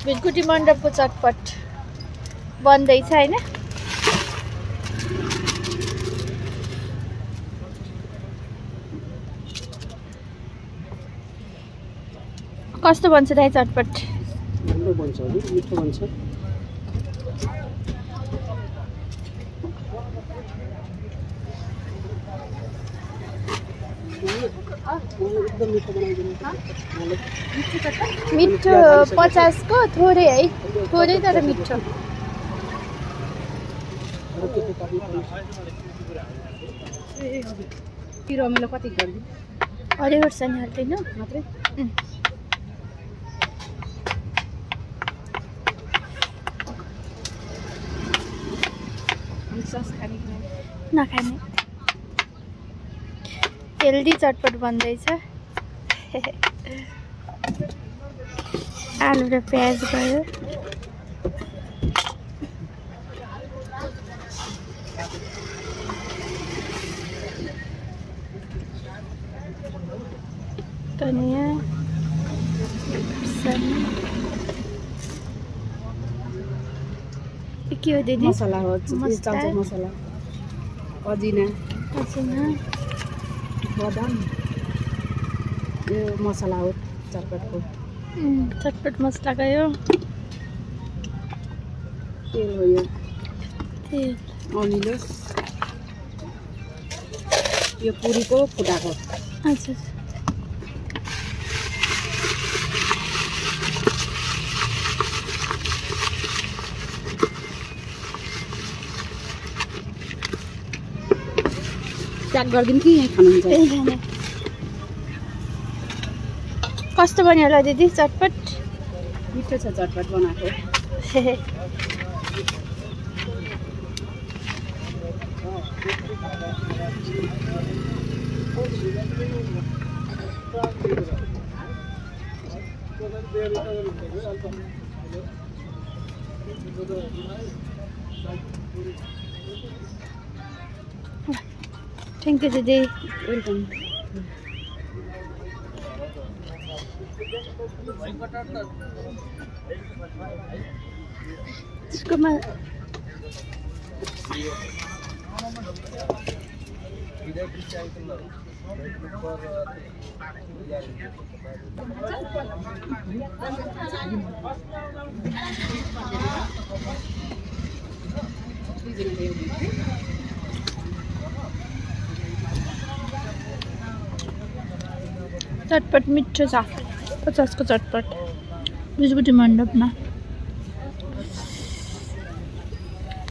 भिरकुटी मण्डपको चटपट बन्दैछ हैन। कस्तो बन्छ दाइ चटपट? राम्रो बन्छ नि, मिठो बन्छ। एकदम मिठो बनाइदिनु। मिठो 50 को थोरै है, थोरै तर मिठो। रमिलो कति गर्दिनु? अरे वर्षनी हाल्दैन मात्रै। सस खाने कि नखाने। हेल्दी चटपट बन्दैछ। आलु र प्याज भयो। धनिया, के हो दिदी? मसला हो, चम्चा मसला, अजिना, बदाम, यो मसला हो चटपटको। चटपट मसला गयो। तेल हो यो, तेल, अमिलो, यो पुरीको फुटाको। अच्छा प्याक गरिदिनु कि यहीँ खानुहुन्छ? यही खाने। कस्तो बन्यो होला दिदी चटपट? मिठो छ चटपट बनाएको। थ्याङ्क यू दिदी। वेलकम। यसकोमा चटपट मिठो छ। 50 को चटपट भिरकुटी मण्डपमा।